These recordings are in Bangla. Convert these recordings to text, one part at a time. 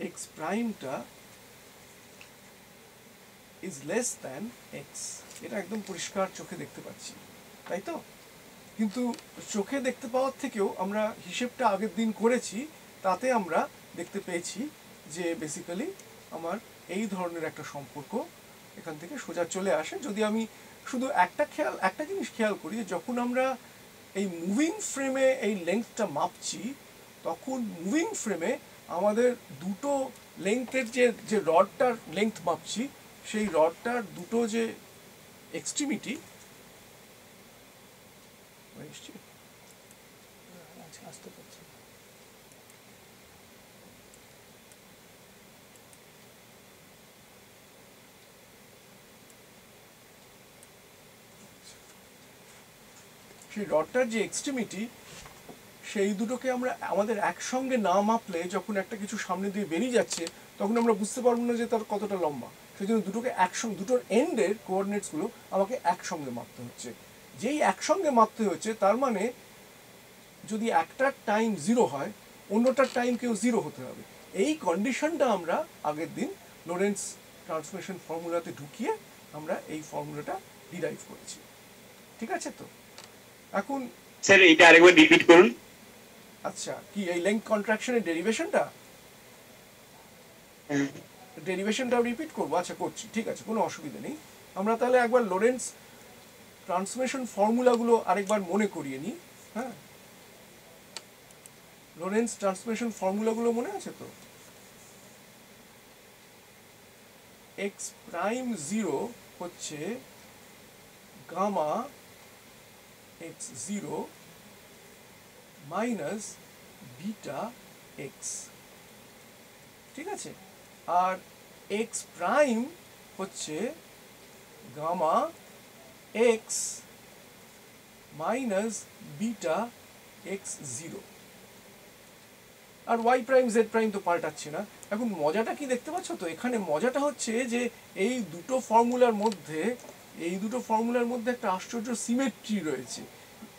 এক্স প্রাইমটা ইজ লেস দ্যান এক্স, এটা একদম পরিষ্কার চোখে দেখতে পাচ্ছি, তাই তো? কিন্তু চোখে দেখতে পাওয়ার থেকেও আমরা হিসেবটা আগের দিন করেছি, তাতে আমরা দেখতে পেয়েছি যে বেসিক্যালি আমার এই ধরনের একটা সম্পর্ক এখান থেকে সোজা চলে আসে। যদি আমি শুধু একটা জিনিস খেয়াল করি, যখন আমরা এই মুভিং ফ্রেমে এই লেন্থটা মাপছি, তখন মুভিং ফ্রেমে আমাদের দুটো লেন্থের যে রডটার লেন্থ মাপছি, সেই রডটার দুটো যে এক্সট্রিমিটি, আসতে পারছি। সেই রডটার যে এক্সট্রিমিটি, সেই দুটোকে আমরা আমাদের একসঙ্গে না মাপলে, যখন একটা কিছু সামনে দিয়ে বেরিয়ে যাচ্ছে, তখন আমরা বুঝতে পারবো না যে তার কতটা লম্বা। সেই জন্য দুটোকে দুটোর এন্ডের কোঅর্ডিনেটসগুলো আমাকে একসঙ্গে মাপতে হচ্ছে। যেই একসঙ্গে মাপতে হচ্ছে, তার মানে যদি একটার টাইম 0 হয়, অন্যটার টাইম কেউ 0 হতে হবে। এই কন্ডিশনটা আমরা আগের দিন লোরেন্টজ ট্রান্সফরমেশন ফর্মুলাতে ঢুকিয়ে আমরা এই ফর্মুলাটা ডিরাইভ করেছি। ঠিক আছে তো? এখন স্যার এটা আরেকবার রিপিট করুন। আচ্ছা, কি এই লেংথ কন্ট্রাকশনের ডেরিভেশনটা রিপিট করবো? আচ্ছা, করছি, ঠিক আছে, কোনো অসুবিধা নেই। আমরা তাহলে একবার লোরেন্টজ ট্রান্সফরমেশন ফর্মুলাগুলো আরেকবার মনে করিয়ে নিই। হ্যাঁ, লোরেন্টজ ট্রান্সফরমেশন ফর্মুলাগুলো মনে আছে তো? এক্স প্রাইম 0 হচ্ছে gamma x 0 minus beta x, ঠিক আছে? আর এক্স প্রাইম হচ্ছে gamma x minus beta x 0। আর ওয়াই প্রাইম জেড প্রাইম তো পাল্টাচ্ছে না। এখন মজাটা কি দেখতে পাচ্ছ তো? এখানে মজাটা হচ্ছে যে এই দুটো ফর্মুলার মধ্যে একটা আশ্চর্য সিমেট্রি রয়েছে।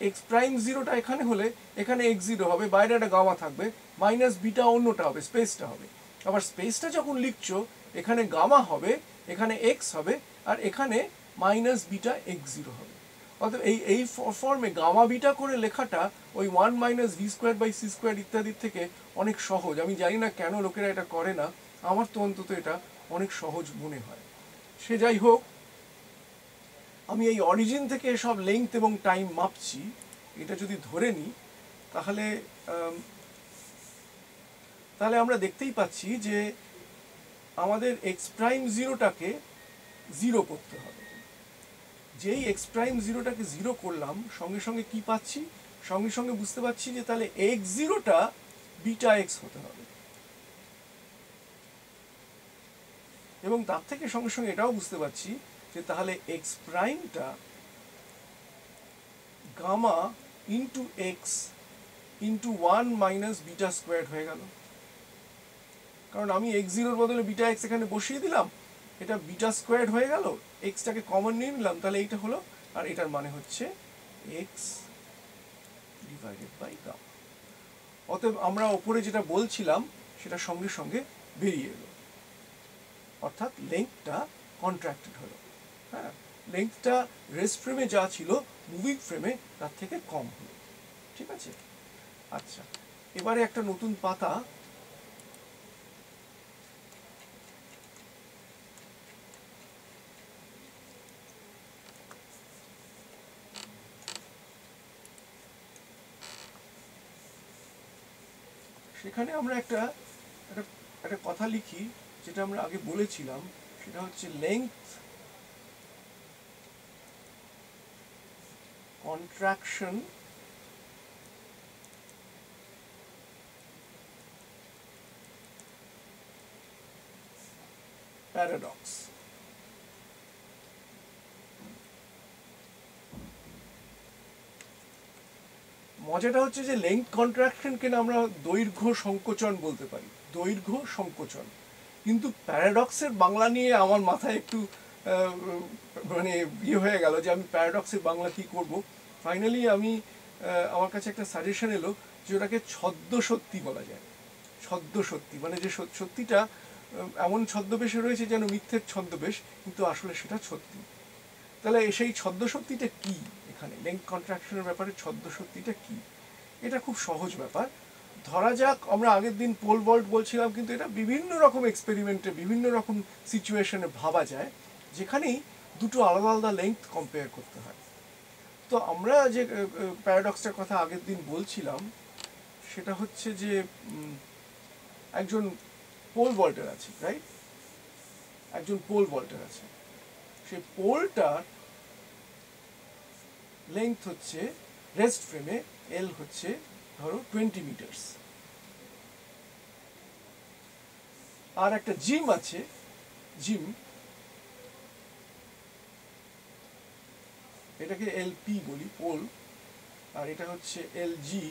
এক্স প্রাইম 0টা এখানে হলে এখানে এক্স 0 হবে, বাইরে একটা গামা থাকবে, মাইনাস বিটা অন্যটা হবে, স্পেসটা হবে। আবার স্পেসটা যখন লিখছো, এখানে গামা হবে, এখানে এক্স হবে, আর এখানে মাইনাস বিটা এক্স 0 হবে। অর্থাৎ এই ফর্মে গামা বিটা করে লেখাটা ওই 1 minus v square by c square ইত্যাদির থেকে অনেক সহজ। আমি জানি না কেন লোকেরা এটা করে না, আমার তো অন্তত এটা অনেক সহজ মনে হয়। সে যাই হোক, আমি এই অরিজিন থেকে সব লেংথ এবং টাইম মাপছি, এটা যদি ধরে নিই, তাহলে আমরা দেখতেই পাচ্ছি যে আমাদের এক্স প্রাইম 0টাকে 0 করতে হবে। যেই এক্স প্রাইম 0টাকে 0 করলাম, সঙ্গে সঙ্গে কি পাচ্ছি? সঙ্গে সঙ্গে বুঝতে পারছি যে তাহলে এক্স 0টা বিটা এক্স হতে হবে, এবং তার থেকে সঙ্গে সঙ্গে এটাও বুঝতে পারছি যে তাহলে এক্স প্রাইমটা gamma into x into 1 minus beta square হয়ে গেল। কারণ আমি এক্স 0-র বদলে বিটা এক্স এখানে বসিয়ে দিলাম, এটা বিটা স্কোয়ার হয়ে গেল, এক্সটাকে কমন নিয়ে নিলাম, তাহলে এইটা হলো, আর এটার মানে হচ্ছে এক্স ডিভাইডেড বাই গামা। অতএব আমরা ওপরে যেটা বলছিলাম সেটা সঙ্গে সঙ্গে বেরিয়ে এলো, অর্থাৎ লেংথটা কন্ট্রাক্টেড হলো। হ্যাঁ, লেংথটা রেস্ট ফ্রেমে যা ছিল, মুভিং ফ্রেমে তার থেকে কম হলো। ঠিক আছে? আচ্ছা, এবারে একটা নতুন পাতা, সেখানে আমরা একটা কথা লিখি, যেটা আমরা আগে বলেছিলাম, সেটা হচ্ছে লেংথ কন্ট্রাকশন প্যারাডক্স। মজাটা হচ্ছে যে লেংথ কন্ট্রাকশনকে না আমরা দৈর্ঘ্য সংকোচন বলতে পারি, দৈর্ঘ্য সংকোচন। কিন্তু প্যারাডক্সের বাংলা নিয়ে আমার মাথায় একটু মানে ইয়ে হয়ে গেল যে আমি প্যারাডক্সের বাংলা কি করব। ফাইনালি আমার কাছে একটা সাজেশন এলো যে ওটাকে ছদ্ম সত্যি বলা যায়। ছদ্ম সত্যি, মানে যে সত্যিটা এমন ছদ্মবেশে রয়েছে যেন মিথ্যের ছদ্মবেশ, কিন্তু আসলে সেটা সত্যি। তাহলে সেই ছদ্ম সত্যিটা কি? এখানে লেংথ কন্ট্রাকশনের ব্যাপারে ছদ্ম সত্যিটা কি? এটা খুব সহজ ব্যাপার। ধরা যাক আমরা আগের দিন পোল ভল্ট বলছিলাম, কিন্তু এটা বিভিন্ন রকম এক্সপেরিমেন্টে বিভিন্ন রকম সিচুয়েশনে ভাবা যায়, যেখানেই দুটো আলাদা আলাদা লেংথ কম্পেয়ার করতে হয়। তো আমরা যে প্যারাডক্সটার কথা আগের দিন বলছিলাম, সেটা হচ্ছে যে একজন পোল ভল্টার আছে, রাইট? একজন পোল ভল্টার আছে, সেই পোলটার লেংথ হচ্ছে রেস্ট ফ্রেমে এল হচ্ছে ধরো 20 মিটার্স। আর একটা জিম আছে, জিম, এটাকে এলপি বলি, পোল, আর এটা হচ্ছে এলজি,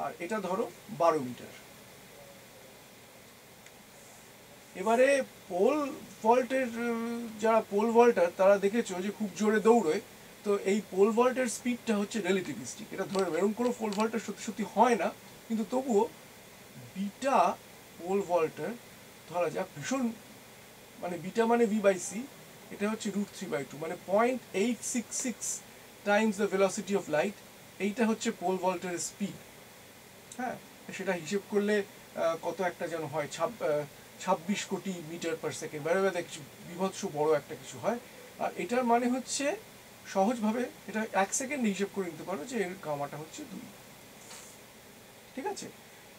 আর এটা ধরো 12 মিটার। এবারে পোল ভল্টের যারা পোল ভল্টার তারা দেখেছো যে খুব জোরে দৌড়োয়, তো এই পোল ভল্টের স্পিডটা হচ্ছে রিলেটিভিস্টিক, এটা ধরে এরকম কোনো পোল ভল্টার সত্যি সত্যি হয় না, কিন্তু তবুও বিটা পোল ভল্টার ধরা যাক ভীষণ, মানে বিটা মানে v/c, এটা হচ্ছে √3/2, মানে 0.866 Times the velocity of light, এইটা হচ্ছে পোল ভল্টের স্পিড। হ্যাঁ, সেটা হিসেব করলে কত একটা যেন হয়, 26 কোটি মিটার পার সেকেন্ড, বেরোবে কিছু বিভৎস বড় একটা কিছু হয়। আর এটার মানে হচ্ছে সহজভাবে এটা 1 সেকেন্ড হিসেব করে নিতে পারো যে এর গামাটা হচ্ছে 2। ঠিক আছে,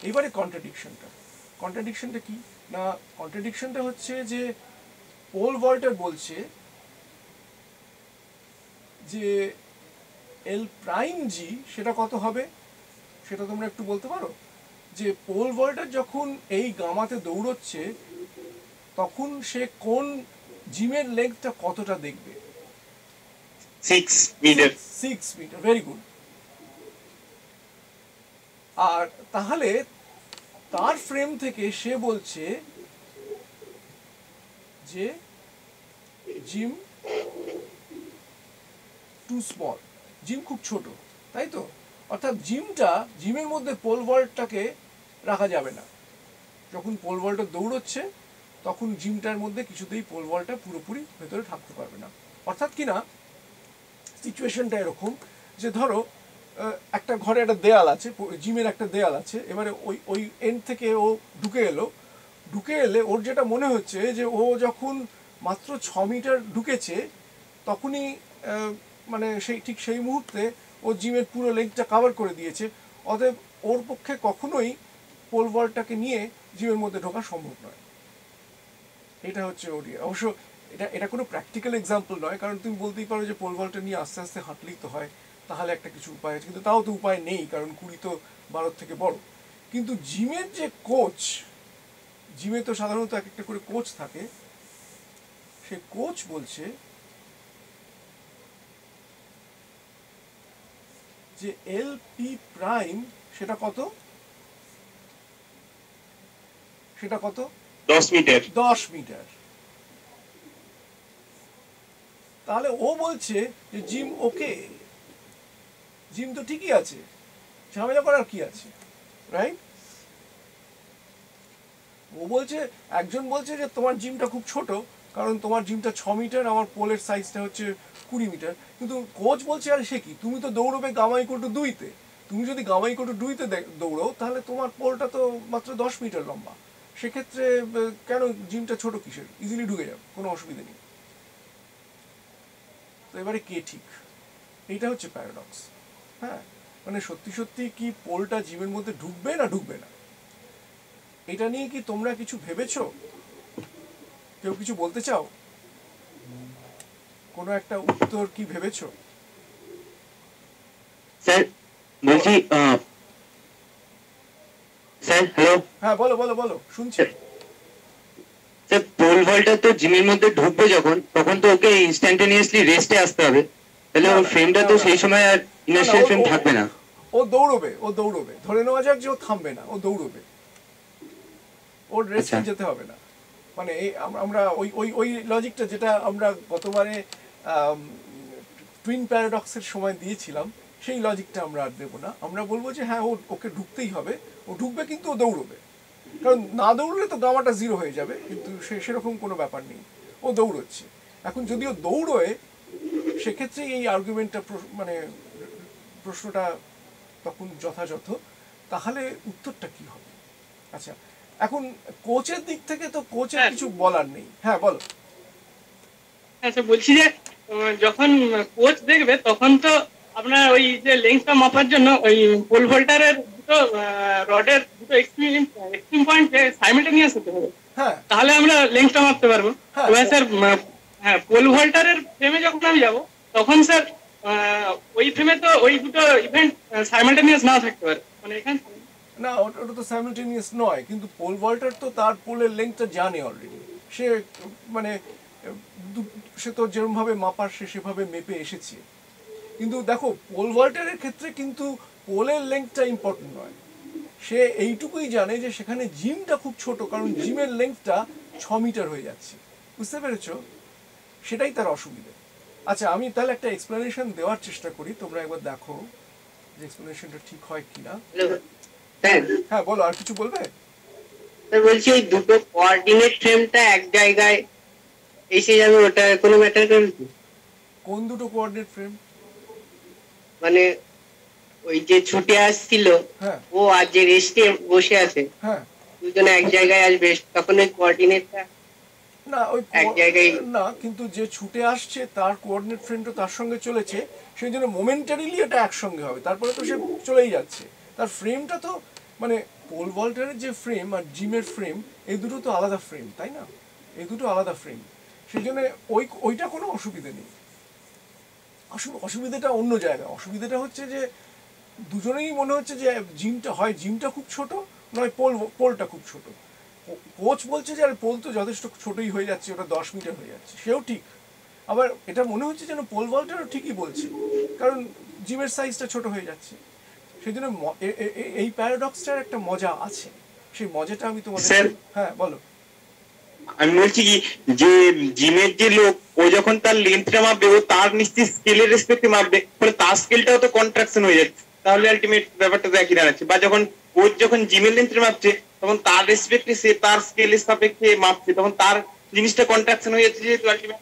এবারে কন্ট্রাডিকশনটা কি না, কন্ট্রাডিকশনটা হচ্ছে যে পোল ভল্টার বলছে যে এল প্রাইম জি সেটা কত হবে, সেটা তোমরা একটু বলতে পারো? যে পোল ভল্টার যখন এই গামাতে দৌড়চ্ছে তখন সে কোন জিমের লেগটা কতটা দেখবে? 6 মিটার। 6 metre, very good. আর তাহলে তার ফ্রেম থেকে সে বলছে যে জিম টু স্মল, জিম খুব ছোট, তাই তো? অর্থাৎ জিমের মধ্যে পোল ভল্টটাকে রাখা যাবে না। যখন পোল ভল্টটা দৌড়চ্ছে তখন জিমটার মধ্যে কিছুতেই পোল ভল্টটা পুরোপুরি ভেতরে থাকতে পারবে না। অর্থাৎ কি না, সিচুয়েশনটা এরকম যে ধরো একটা ঘরে একটা দেয়াল আছে, জিমের একটা দেয়াল আছে, এবারে ওই এন্ড থেকে ও ঢুকে এলে ওর যেটা মনে হচ্ছে যে ও যখন মাত্র 6 মিটার ঢুকেছে তখনই মানে ঠিক সেই মুহূর্তে ও জিমের পুরো লেগটা কভার করে দিয়েছে। অতএব ওর পক্ষে কখনোই পোল ভল্টটাকে নিয়ে জিমের মধ্যে ঢোকা সম্ভব নয়। এটা হচ্ছে ওর অবশ্য এটা কোনো প্র্যাকটিক্যাল এক্সাম্পল নয়, কারণ তুমি বলতেই পারো যে পোল ভল্টটা নিয়ে আস্তে আস্তে হাঁটলেই তো হয়, তাহলে একটা কিছু উপায় আছে, কিন্তু তাও তো উপায় নেই, কারণ 20 তো 12 থেকে বড়। কিন্তু জিমের যে কোচ, জিমে তো সাধারণত এক একটা করে কোচ থাকে, সে কোচ বলছে যে এল পি প্রাইম সেটা কত, 10 মিটার। 10 মিটার। তাহলে ও বলছে যে জিম ওকে, জিম তো ঠিকই আছে, ঝামেলা করার কি আছে, রাইট? ও বলছে, একজন বলছে যে তোমার জিমটা খুব ছোট, কারণ তোমার জিমটা 6 মিটার, আমার পোলের সাইজটা হচ্ছে 20 মিটার। কিন্তু কোচ বলছে আরে সে কি, তুমি তো দৌড়বে গামা ইকুয়াল টু 2-তে, তুমি যদি গামা ইকুয়াল টু 2-তে দৌড়ো তাহলে তোমার পোলটা তো মাত্র 10 মিটার লম্বা, সেক্ষেত্রে কেন জিমটা ছোট কিসের, ইজিলি ঢুকে যাবে, কোনো অসুবিধা নেই। তো এবারে কে ঠিক, এইটা হচ্ছে প্যারাডক্স। হ্যাঁ, মানে সত্যি সত্যি কি পোলটা জিমের মধ্যে ঢুকবে না ঢুকবে না, এটা নিয়ে কি তোমরা কিছু ভেবেছো? কেউ কিছু বলতে চাও? কোনো একটা উত্তর কি ভেবেছো? স্যার বলছি, স্যার হ্যালো। হ্যাঁ বলো বলো বলো, শুনছি। স্যার পোল ভল্টার তো জিমের মধ্যে ঢুকবে যখন, তখন তো ওকে ইনস্ট্যান্টানিয়াসলি রেস্টে আসতে হবে, তাহলে ওর ফ্রেমটা তো সেই সময় আর ইনার্শিয়াল ফ্রেম থাকবে না। ও দৌড়বে, ধরে নেওয়া যাক যে ও থামবে না, ও দৌড়বে, ওর রেস্টে যেতে হবে না। মানে এই আমরা ওই ওই ওই লজিকটা যেটা আমরা গতবারে টুইন প্যারাডক্সের সময় দিয়েছিলাম, সেই লজিকটা আমরা আর দেবো না। আমরা বলবো যে হ্যাঁ ওকে ঢুকতেই হবে, ও ও ঢুকবে কিন্তু ও দৌড়বে, কারণ না দৌড়লে তো গামাটা জিরো হয়ে যাবে, কিন্তু সেরকম কোনো ব্যাপার নেই, ও দৌড়চ্ছে। এখন যদি ও দৌড়োয় সেক্ষেত্রে এই আর্গুমেন্টটা মানে প্রশ্নটা তখন যথাযথ, তাহলে উত্তরটা কি হবে? আচ্ছা, এখন কোচের দিক থেকে তো কোচের কিছু বলার নেই। হ্যাঁ বলো। আচ্ছা, বলছি যে যখন কোচ দেখবে তখন তো আপনার ওই যে লেন্থটা মাপার জন্য ওই পোল ভোল্টারের দুটো রডের দুটো এক্সট্রিম পয়েন্ট সাইমেলটেনিয়াস হতে হবে, হ্যাঁ তাহলে আমরা লেন্থটা মাপতে পারবো। হ্যাঁ এবার স্যার, হ্যাঁ, পোল ভোল্টারের ফ্রেমে যখন আমি যাব তখন স্যার ওই ফ্রেমে তো ওই দুটো ইভেন্ট সাইমেলটেনিয়াস নাও থাকতে পারে, মানে এখানে। না, ওটা তো সাইমালটেনিয়াস নয়, কিন্তু পোল ভল্টার তো তার পোলের লেন্থটা জানে অলরেডি। সে মানে সে তো যেরকমভাবে মাপার সে সেভাবে মেপে এসেছে। কিন্তু দেখো, পোল ভল্টারের ক্ষেত্রে কিন্তু পোলের লেন্থটা ইম্পর্টেন্ট নয়। সে এইটুকুই জানে যে সেখানে জিমটা খুব ছোট, কারণ জিমের লেন্থটা 6 মিটার হয়ে যাচ্ছে। বুঝতে পেরেছো? সেটাই তার অসুবিধে। আচ্ছা, আমি তাহলে একটা এক্সপ্লেনেশন দেওয়ার চেষ্টা করি, তোমরা একবার দেখো যে এক্সপ্লেনেশনটা ঠিক হয় কিনা। স্যার, হ্যাঁ বলো, আর কিছু বলবে? বলছি ওই দুটো কোঅর্ডিনেট ফ্রেমটা এক জায়গায় এসে যাবে, ওটা কোনো ম্যাটার করে কি? কোন দুটো কোঅর্ডিনেট ফ্রেম? মানে ওই যে ছুটে আসছিল হ্যাঁ ও আর যে রেস্টে বসে আছে, হ্যাঁ। দুজনে এক জায়গায় আসবে, তখন ওই কোঅর্ডিনেটটা না, ওই এক জায়গায়। না, কিন্তু যে ছুটে আসছে তার কোঅর্ডিনেট ফ্রেমটা তার সঙ্গে চলেছে, সেই জন্য মোমেন্টারিলি এটা একসঙ্গে হবে, তারপরে তো সে চলেই যাচ্ছে। তার ফ্রেমটা তো মানে পোল ভল্টারের যে ফ্রেম আর জিমের ফ্রেম, এই দুটো তো আলাদা ফ্রেম, তাই না? এই দুটো আলাদা ফ্রেম, সেই জন্য ওইটা কোনো অসুবিধা নেই। অসুবিধাটা অন্য জায়গায়। অসুবিধাটা হচ্ছে যে দুজনেই মনে হচ্ছে যে জিমটা খুব ছোট, নয় পোলটা খুব ছোট। কোচ বলছে যে আরে পোল তো যথেষ্ট ছোটই হয়ে যাচ্ছে, ওটা 10 মিটার হয়ে যাচ্ছে, সেও ঠিক। আবার এটা মনে হচ্ছে যেন পোল ভল্টারও ঠিকই বলছে, কারণ জিমের সাইজটা ছোট হয়ে যাচ্ছে। সেই জন্য এই প্যারাডক্সটার একটা মজা আছে, সেই মজাটা আমি তোমাদের। স্যার, হ্যাঁ বলো। আমি বলছি কি, যে জিমের যে লোক, ও যখন তার লেন্থটা মাপবে ও তার নিশ্চিত স্কেলের রেসপেক্টে মাপবে, ফলে তার স্কেলটাও তো কন্ট্রাকশন হয়ে যাচ্ছে, তাহলে আলটিমেট ব্যাপারটা তো একই দাঁড়াচ্ছে। বা যখন ও যখন জিমের লেন্থটা মাপছে তখন তার রেসপেক্টে সে তার স্কেলের সাপেক্ষে মাপছে, তখন তার জিনিসটা কন্ট্রাকশন হয়ে যাচ্ছে, যেহেতু আলটিমেট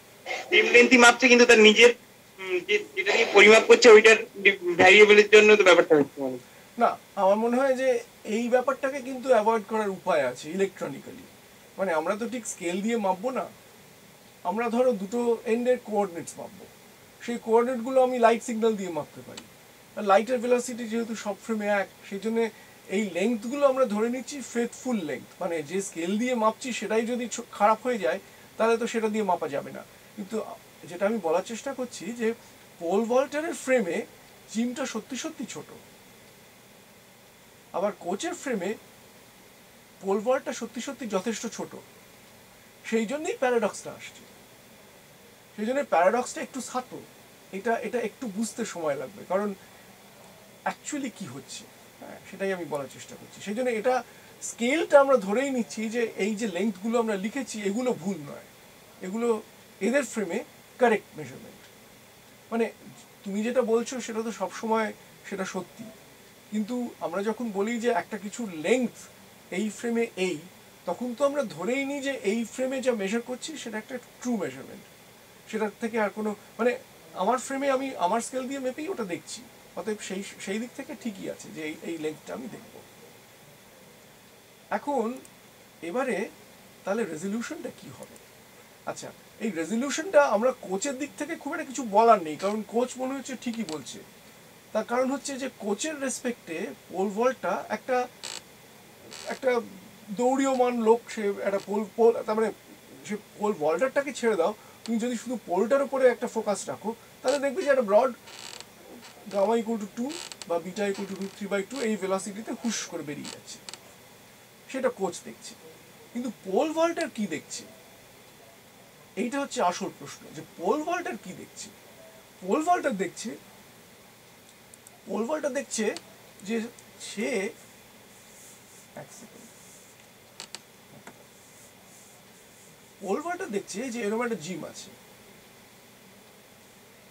সেম লেন্থই মাপছে, কিন্তু তার নিজের যেটা দিয়ে পরিমাপ করছে ওইটার ভ্যারিয়েবলের জন্য তো ব্যাপারটা হচ্ছে। মানে না, আমার মনে হয় যে এই ব্যাপারটাকে কিন্তু অ্যাভয়েড করার উপায় আছে ইলেকট্রনিক্যালি। মানে আমরা তো ঠিক স্কেল দিয়ে মাপবো না, আমরা ধরো দুটো এন্ডের কোঅর্ডিনেটস মাপবো, সেই কোঅর্ডিনেটগুলো আমি লাইট সিগন্যাল দিয়ে মাপতে পারি। আর লাইটের ভেলোসিটি যেহেতু সব ফ্রেমে এক, সেই জন্য এই লেংথগুলো আমরা ধরে নিচ্ছি ফেথফুল লেংথ। মানে যে স্কেল দিয়ে মাপছি সেটাই যদি খারাপ হয়ে যায় তাহলে তো সেটা দিয়ে মাপা যাবে না। কিন্তু যেটা আমি বলার চেষ্টা করছি যে পোল ভল্টারের ফ্রেমে জিমটা সত্যি সত্যি ছোট, আবার কোচের ফ্রেমে পোল ভল্টটা সত্যি সত্যি যথেষ্ট ছোট। সেই জন্যই প্যারাডক্সটা আসছে, সেই জন্য প্যারাডক্সটা একটু ছাত্র, এটা এটা একটু বুঝতে সময় লাগবে, কারণ অ্যাকচুয়ালি কি হচ্ছে, হ্যাঁ সেটাই আমি বলার চেষ্টা করছি। সেই জন্য এটা স্কেলটা আমরা ধরেই নিচ্ছি যে এই যে লেন্থগুলো আমরা লিখেছি এগুলো ভুল নয়, এগুলো এদের ফ্রেমে কারেক্ট মেজারমেন্ট। মানে তুমি যেটা বলছো সেটা তো সবসময় সেটা সত্যি, কিন্তু আমরা যখন বলি যে একটা কিছুর লেন্থ এই ফ্রেমে এই, তখন তো আমরা ধরেই নিই যে এই ফ্রেমে যা মেজার করছি সেটা একটা ট্রু মেজারমেন্ট, সেটার থেকে আর কোনো মানে আমার ফ্রেমে আমি আমার স্কেল দিয়ে মেপেই ওটা দেখছি, অতএব সেই দিক থেকে ঠিকই আছে যে এই লেন্থটা আমি দেখব। এখন এবারে তাহলে রেজলিউশনটা কি হবে? আচ্ছা, এই রেজলিউশনটা আমরা কোচের দিক থেকে খুব একটা কিছু বলার নেই, কারণ কোচ মনে হচ্ছে ঠিকই বলছে। তার কারণ হচ্ছে যে কোচের রেসপেক্টে পোল ভল্টটা একটা একটা দৌড়ীয়মান লোক, সে একটা পোল তার মানে সে পোল ভল্টারটাকে ছেড়ে দাও, তুমি যদি শুধু পোলটার উপরে একটা ফোকাস রাখো তাহলে দেখবে যে একটা ব্রড গামা ইকুয়াল টু 2 বা বিটা ইকুয়াল টু 3/2 এই ভেলোসিটিতে হুশ করে বেরিয়ে যাচ্ছে, সেটা কোচ দেখছে। কিন্তু পোল ভল্টার কি দেখছে, এইটা হচ্ছে আসল প্রশ্ন, যে পোল ভল্টার কি দেখছে। পোল ভল্টার দেখছে যে সে এক সেকেন্ড, পোল ভল্টার দেখছে যে এরকম একটা জিম আছে,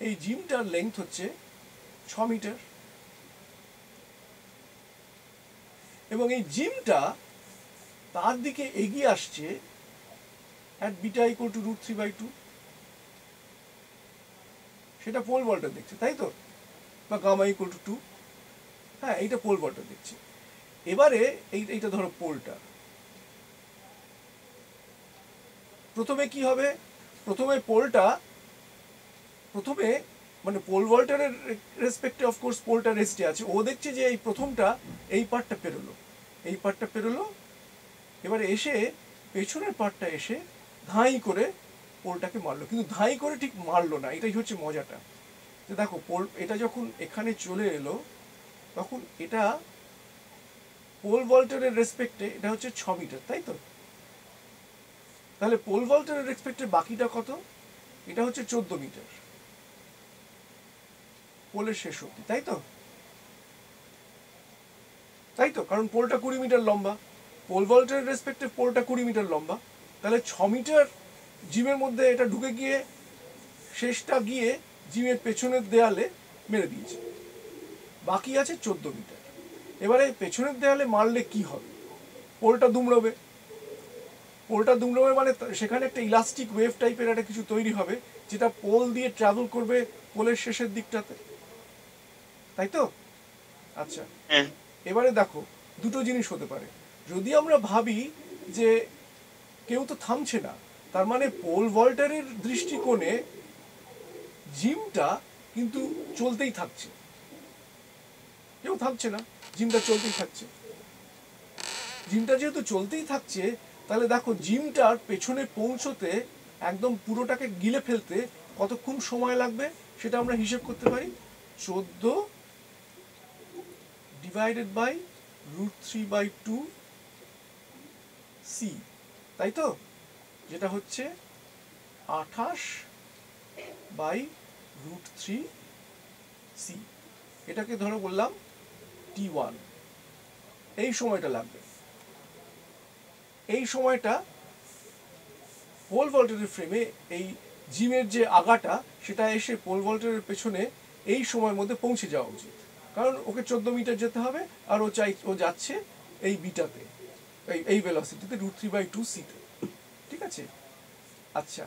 এই জিমটার লেন্থ হচ্ছে 6 মিটার। এবং এই জিমটা তার দিকে এগিয়ে আসছে at beta equal to √3/2, সেটা পোল ভল্টার দেখছে, তাই তো, বা গামা ইকুয়াল টু 2, হ্যাঁ এইটা পোল ভল্টার দেখছে। এবারে এইটা ধরো পোলটা, প্রথমে কি হবে, প্রথমে পোলটা প্রথমে মানে পোল ভল্টারের রেসপেক্টে অফকোর্স পোলটা রেস্টে আছে, ও দেখছে যে এই প্রথমটা এই পার্টটা পেরোলো, এই পার্টটা পেরোলো, এবারে এসে পেছনের পার্টটা এসে ধাঁই করে পোলটাকে মারলো, কিন্তু ধাঁই করে ঠিক মারলো না, এটাই হচ্ছে মজাটা। তো দেখো পোল এটা যখন এখানে চলে এলো তখন এটা পোল ভল্টারের রেসপেক্টে এটা হচ্ছে 6 মিটার, তাই তো, তাহলে পোল ভল্টারের রেসপেক্টে বাকিটা কত, এটা হচ্ছে 14 মিটার পোলের শেষ অবধি, তাই তো, তাই তো, কারণ পোলটা 20 মিটার লম্বা, পোল ভল্টারের রেসপেক্টে পোলটা 20 মিটার লম্বা, তাহলে 6 মিটার জিমের মধ্যে এটা ঢুকে গিয়ে শেষটা গিয়ে জিমের পেছনের দেয়ালে মেরে দিয়েছে, বাকি আছে 14 মিটার। এবারে পেছনের দেয়ালে মারলে কি হবে, পোলটা দুমড়বে, পোলটা দুমড়বে মানে সেখানে একটা ইলাস্টিক ওয়েভ টাইপের একটা কিছু তৈরি হবে যেটা পোল দিয়ে ট্রাভেল করবে পোলের শেষের দিকটাতে, তাই তো। আচ্ছা, এবারে দেখো দুটো জিনিস হতে পারে, যদি আমরা ভাবি যে কেউ তো থামছে না, তার মানে পোল ভল্টারের দৃষ্টিকোণে জিমটা কিন্তু চলতেই থাকছে, কেউ থামছে না, জিমটা চলতেই থাকছে, জিমটা যেহেতু চলতেই থাকছে তাহলে দেখো জিমটার পেছনে পৌঁছতে একদম পুরোটাকে গিলে ফেলতে কতক্ষণ সময় লাগবে সেটা আমরা হিসেব করতে পারি, 14 ডিভাইডেড বাই √3/2 সি, তাই তো, যেটা হচ্ছে 28 বাই √3 সি, এটাকে ধরো বললাম T1, এই সময়টা লাগবে, এই সময়টা পোল ভল্টারের ফ্রেমে এই জিমের যে আগাটা সেটা এসে পোল ভল্টারের পেছনে এই সময়ের মধ্যে পৌঁছে যাওয়া উচিত, কারণ ওকে 14 মিটার যেতে হবে আর ও যাচ্ছে এই বিটাতে, এই ভেলোসিটিতে √3/2 সিতে, ঠিক আছে। আচ্ছা,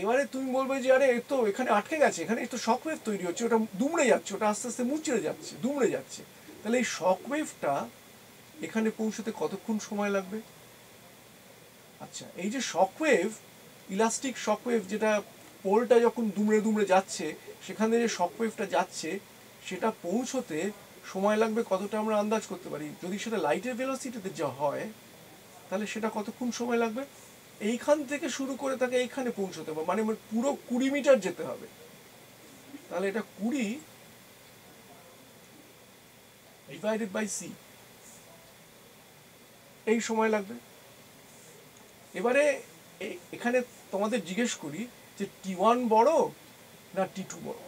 এবারে তুমি বলবে যে আরে তো এখানে আটকে গেছে, এখানে তো শক ওয়েভ তৈরি হচ্ছে, ওটা দুমড়ে যাচ্ছে, ওটা আস্তে আস্তে মুচড়ে যাচ্ছে, দুমড়ে যাচ্ছে, তাহলে এই শক ওয়েভটা এখানে পৌঁছতে কতক্ষণ সময় লাগবে। আচ্ছা, এই যে শকওয়েভ, ইলাস্টিক শকওয়েভ, যেটা পোলটা যখন দুমড়ে দুমড়ে যাচ্ছে সেখানে যে শকওয়েভটা যাচ্ছে সেটা পৌঁছতে সময় লাগবে কতটা আমরা আন্দাজ করতে পারি, যদি সেটা লাইটের ভেলোসিটিতে যা হয় তাহলে সেটা কতক্ষণ সময় লাগবে, এইখান থেকে শুরু করে তাকে এইখানে পৌঁছতে হবে, মানে পুরো 20 মিটার যেতে হবে, তাহলে এটা 20 ডিভাইডেড বাই সি, এই সময় লাগবে। এবারে এখানে তোমাদের জিজ্ঞেস করি যে T1 বড় না T2 বড়,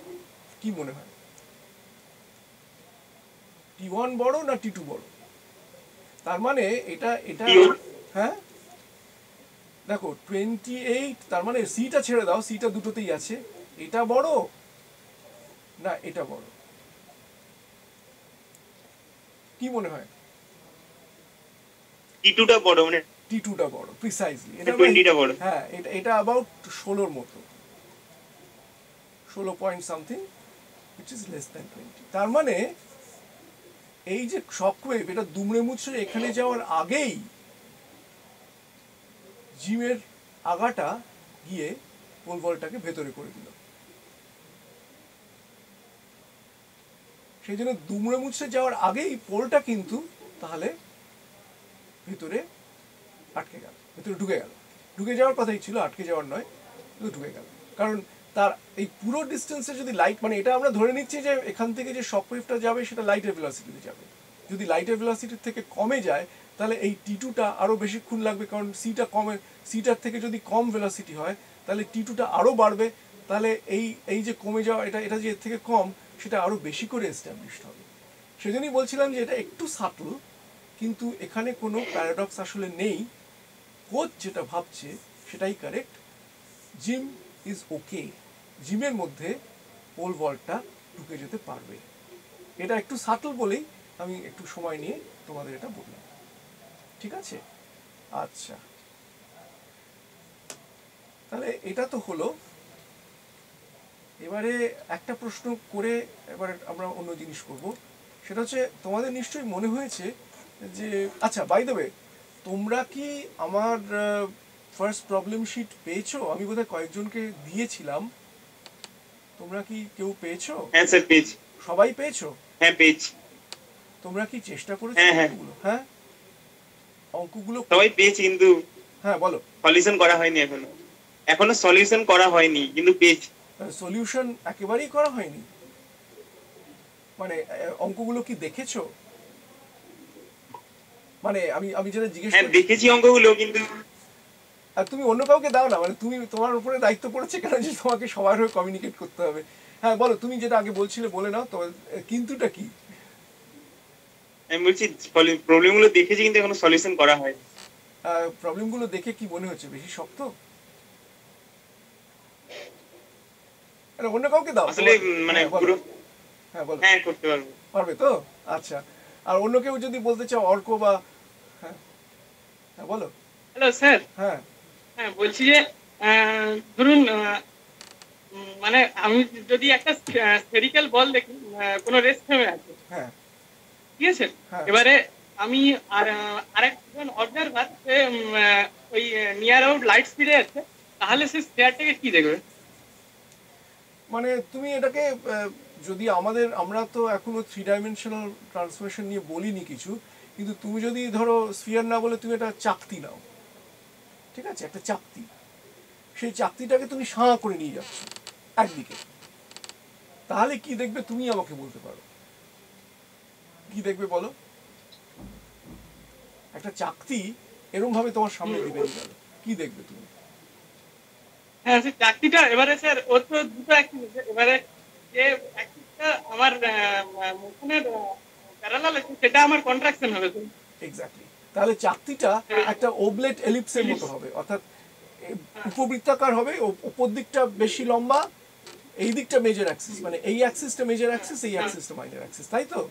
কি মনে হয়, T1 বড় না T2 বড়, তার মানে এটা হ্যাঁ দেখো 28, তার মানে সিটা ছেড়ে দাও, সিটা দুটোতেই আছে, এটা বড় না এটা বড়, কি মনে হয়, T2টা বড়, মানে T2টা বড়, প্রিসাইজলি, 20টা বড়, হ্যাঁ এটা অ্যাবাউট 16 মতো, 16 point something, which is less than 20, তার মানে এই যে শকওয়েভ এটা দুমড়ে মুচড়ে এখানে যাওয়ার আগেই জিমের আগাটা গিয়ে পোল ভল্টটাকে ভেতরে করে দিল, সেই জন্য দুমড়ে মুচড়ে যাওয়ার আগেই পোলটা কিন্তু তাহলে ভেতরে আটকে গেল, ভেতরে ঢুকে গেল, ঢুকে যাওয়ার কথাই ছিল, আটকে যাওয়ার নয়, কিন্তু ঢুকে গেল, কারণ তার এই পুরো ডিস্টেন্সে যদি লাইট, মানে এটা আমরা ধরে নিচ্ছি যে এখান থেকে যে শকওয়েভটা যাবে সেটা লাইটের ভেলোসিটিতে যাবে, যদি লাইটের ভেলোসিটির থেকে কমে যায় তাহলে এই T2টা আরো বেশিক্ষণ লাগবে, কারণ সিটার থেকে যদি কম ভেলোসিটি হয় তাহলে T2টা আরো বাড়বে, তাহলে এই যে কমে যাওয়া এটা যে এর থেকে কম সেটা আরো বেশি করে এস্টাবলিশড হবে, সেজন্যই বলছিলাম যে এটা একটু সাটল, কিন্তু এখানে কোনো প্যারাডক্স আসলে নেই, কোচ যেটা ভাবছে সেটাই কারেক্ট, জিম ইজ ওকে, জিমের মধ্যে পোল ভল্টটা ঢুকে যেতে পারবে, এটা একটু সাটল বলেই আমি একটু সময় নিয়ে তোমাদের এটা বললাম, ঠিক আছে? আচ্ছা, তাহলে এটা তো হলো। এবারে একটা প্রশ্ন করে এবার আমরা অন্য জিনিস করব, সেটা হচ্ছে তোমাদের নিশ্চয়ই মনে হয়েছে যে, আচ্ছা বাই দ্য ওয়ে, তোমরা কি আমার ফার্স্ট প্রবলেম শিট পেয়েছো? আমি বোধহয় কয়েকজনকে দিয়েছিলাম, তোমরা কি কেউ পেয়েছো? হ্যাঁ স্যার পেয়েছি। সবাই পেয়েছো? হ্যাঁ পেয়েছি। তোমরা কি চেষ্টা করেছো হ্যাঁ, হ্যাঁ। অঙ্কগুলো? হ্যাঁ, অঙ্কগুলো সবাই পেয়েছি, কিন্তু হ্যাঁ বলো। সলিউশন করা হয়নি এখনো। এখনো সলিউশন করা হয়নি, কিন্তু পেয়েছি। সলিউশন একেবারেই করা হয়নি? মানে অঙ্কগুলো কি দেখেছো? মানে আমি আমি যেটা জিজ্ঞেস হ্যাঁ করছি, দেখেছি অঙ্কগুলো, কিন্তু আর তুমি অন্য কাউকে দাও না, মানে তুমি, তোমার উপরে দায়িত্ব পড়েছে কেন যে তোমাকে সবার হয়ে কমিউনিকেট করতে হবে? হ্যাঁ বলো, তুমি যেটা আগে বলছিলে বলে নাও তো, কিন্তুটা কি? আমি বলছি প্রবলেমগুলো দেখেছি, কিন্তু এখনো সলিউশন করা হয়নি। প্রবলেমগুলো দেখে কি মনে হচ্ছে, বেশি শক্ত? আরে অন্য কাউকে দাও আসলে মানে হ্যাঁ বলো, পুরো হ্যাঁ বলো। হ্যাঁ করতে পারবো। পারবে তো? আচ্ছা, আর অন্য কেউ যদি বলতে চাও, অর্ক বা, হ্যাঁ হ্যাঁ বলো। Hello sir. হ্যাঁ হ্যাঁ বলছি যে ধরুন মানে আমি যদি একটা স্ফেরিক্যাল বল দেখি কোনো রেস্ট ফ্রেমে আছে, হ্যাঁ ঠিক আছে? হ্যাঁ এবারে আমি আরেকজন অবজারভার সে ওই নিয়ার আউট লাইট স্পিডে আছে, তাহলে সে স্পেয়ারটাকে কি দেখবে? মানে তুমি এটাকে যদি আমরা তো এখনো 3 ডাইমেনশনাল ট্রান্সফরমেশন নিয়ে বলিনি কিছু, কিন্তু তুমি যদি ধরো স্ফিয়ার না বলে তুমি একটা চাকতি নাও, ঠিক আছে, একটা চাকতি, সেই চাকতিটাকে তুমি সাঁ করে নিয়ে যাচ্ছ একদিকে, তাহলে কি দেখবে তুমি আমাকে বলতে পারো? কি দেখবে বলো? একটা চাকতি এরম ভাবে তোমার সামনে দিবে নিয়ে গেল, কি দেখবে তুমি? হ্যাঁ সেই চাকতিটা, এবারে স্যার ওর তো দুটো অ্যাক্সিস আছে, এবারে যে অ্যাক্সিসটা আমার মোশনের প্যারালাল আছে সেটা আমার কন্ট্রাকশন হবে তো। এক্স্যাক্টলি, তাহলে চাকতিটা একটা ওবলেট এলিপসের মতো হবে, অর্থাৎ উপবৃত্তাকার হবে, উপর দিকটা বেশি লম্বা, এই দিকটা মেজর অ্যাক্সিস, মানে এই অ্যাক্সিসটা মেজর অ্যাক্সিস, এই অ্যাক্সিসটা মাইনর অ্যাক্সিস, তাই তো?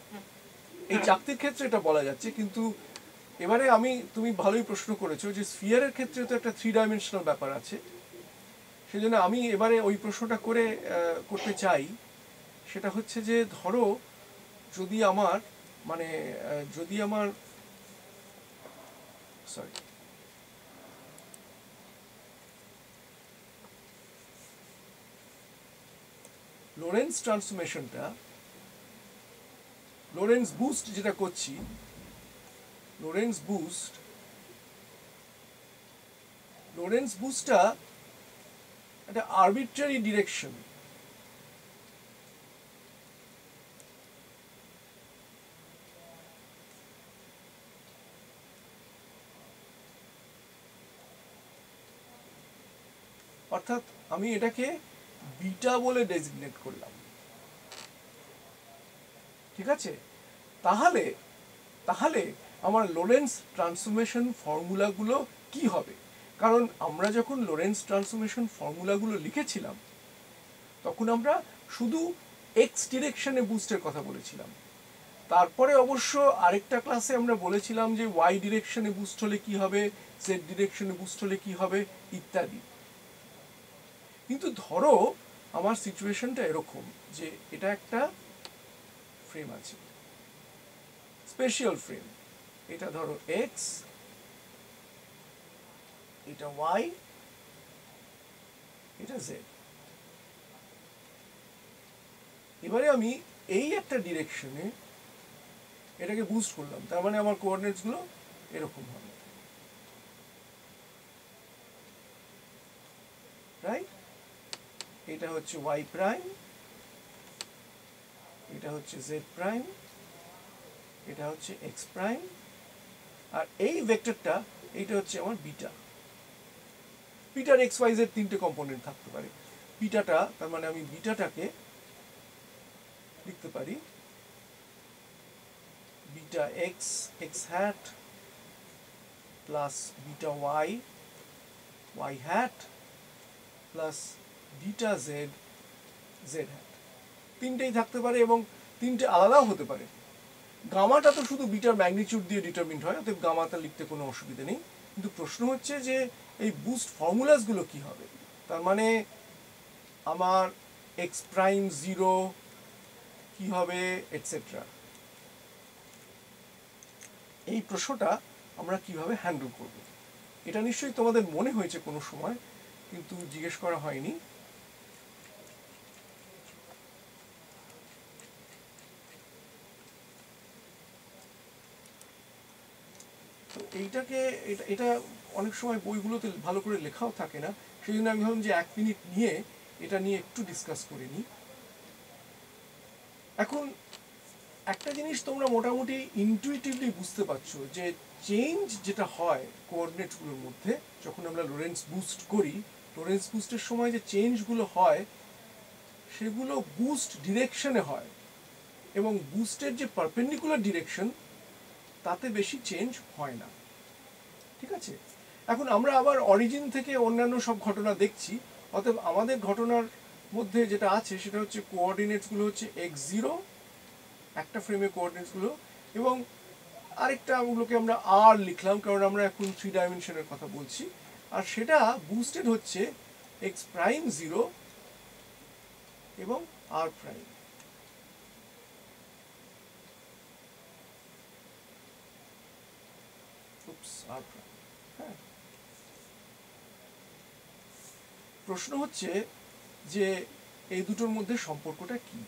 এই চাকতির ক্ষেত্রে এটা বলা যাচ্ছে। কিন্তু এবারে তুমি ভালোই প্রশ্ন করেছো যে স্ফিয়ারের ক্ষেত্রে তো একটা 3 ডাইমেনশনাল ব্যাপার আছে, সেই জন্য আমি এবারে ওই প্রশ্নটা করতে চাই। সেটা হচ্ছে যে ধরো যদি আমার মানে যদি আমার সরি লোরেন্স ট্রান্সফরমেশনটা, লোরেন্স বুস্ট যেটা করছি, লোরেন্স বুস্টটা একটা আরবিট্রারি ডিরেকশন, অর্থাৎ আমি এটাকে বিটা বলে ডেজিগনেট করলাম, ঠিক আছে? তাহলে তাহলে আমার লোরেন্স ট্রান্সফরমেশন ফর্মুলাগুলো কি হবে? কারণ আমরা যখন লোরেন্স ট্রান্সফরমেশন ফর্মুলাগুলো লিখেছিলাম তখন আমরা শুধু এক্স ডিরেকশনে বুস্টের কথা বলেছিলাম, তারপরে অবশ্য আরেকটা ক্লাসে আমরা বলেছিলাম যে ওয়াই ডিরেকশনে বুস্ট হলে কি হবে, জেড ডিরেকশনে বুস্ট হলে কি হবে, ইত্যাদি। কিন্তু ধরো আমার সিচুয়েশনটা এরকম যে এটা একটা ফ্রেম আছে, স্পেশাল ফ্রেম, এটা ধরো এক্স, এটা ওয়াই, এটা জেড। এবারে আমি এই একটা ডিরেকশনে এটাকে বুস্ট করলাম, তার মানে আমার কোঅর্ডিনেটস গুলো এরকম হবে, রাইট? এটা হচ্ছে ওয়াই প্রাইম, এটা হচ্ছে জেড প্রাইম, এটা হচ্ছে এক্স প্রাইম, আর এই ভেক্টরটা এইটা হচ্ছে আমার বিটা। বিটার এক্স ওয়াই জেড 3টে কম্পোনেন্ট থাকতে পারে। বিটাটা, তার মানে আমি বিটাটাকে লিখতে পারি beta x x hat plus beta y y hat plus beta z z hat. 3টেই থাকতে পারে এবং 3টে আলাদাও হতে পারে। গামাটা তো শুধু বিটার ম্যাগনিটিউড দিয়ে ডিটারমিন্ড হয়, অতএব গামাটা লিখতে কোনো অসুবিধা নেই। কিন্তু প্রশ্ন হচ্ছে যে এই বুস্ট ফর্মুলাসগুলো কি হবে, তার মানে আমার এক্স প্রাইম জিরো কি হবে এটসেট্রা। এই প্রশ্নটা আমরা কিভাবে হ্যান্ডেল করব, এটা নিশ্চয়ই তোমাদের মনে হয়েছে কোনো সময়, কিন্তু জিজ্ঞেস করা হয়নি। তো এইটাকে এটা অনেক সময় বইগুলোতে ভালো করে লেখাও থাকে না, সেই জন্য আমি ভাবলাম যে 1 মিনিট নিয়ে এটা নিয়ে একটু ডিসকাস করে নিই। এখন একটা জিনিস তোমরা মোটামুটি ইনটুইটিভলি বুঝতে পারছো যে চেঞ্জ যেটা হয় কোঅর্ডিনেটগুলোর মধ্যে যখন আমরা লোরেন্স বুস্ট করি, লোরেন্স বুস্টের সময় যে চেঞ্জগুলো হয় সেগুলো বুস্ট ডিরেকশনে হয়, এবং বুস্টের যে পারপেন্ডিকুলার ডিরেকশন তাতে বেশি চেঞ্জ হয় না। ঠিক আছে, এখন আমরা আবার অরিজিন থেকে অন্যান্য সব ঘটনা দেখছি, অতএব আমাদের ঘটনার মধ্যে যেটা আছে সেটা হচ্ছে কোঅর্ডিনেটসগুলো হচ্ছে x0 একটা ফ্রেমে কোঅর্ডিনেটসগুলো, এবং আরেকটা ওগুলোকে আমরা আর লিখলাম কারণ আমরা এখন 3 ডাইমেনশনের কথা বলছি, আর সেটা বুস্টেড হচ্ছে x প্রাইম 0 এবং r প্রাইম। হ্যাঁ, প্রশ্ন হচ্ছে যে এই দুটোর মধ্যে সম্পর্কটা কি,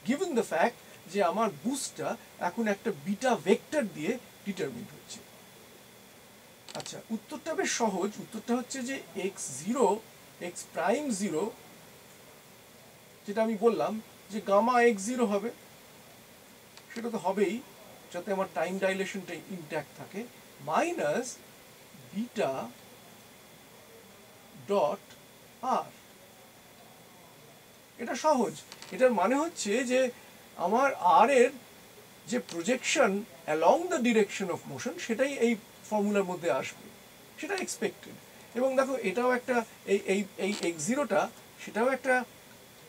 গিভেন দ্য ফ্যাক্ট যে আমার বুস্টটা এখন একটা বিটা ভেক্টর দিয়ে ডিটারমিন্ড হচ্ছে। আচ্ছা, উত্তরটা বেশ সহজ, উত্তরটা হচ্ছে যে x0 x প্রাইম 0, যেটা আমি বললাম যে গামা x0 হবে, সেটা তো হবেই যাতে আমার টাইম ডাইলেশনটা ইনট্যাক্ট থাকে, মাইনাস বিটা ডট আর। এটা সহজ, এটার মানে হচ্ছে যে আমার আর এর যে projection along the direction of motion সেটাই এই ফর্মুলার মধ্যে আসবে, সেটা এক্সপেক্টেড। এবং দেখো এটাও একটা এই এই এই x0টা সেটাও একটা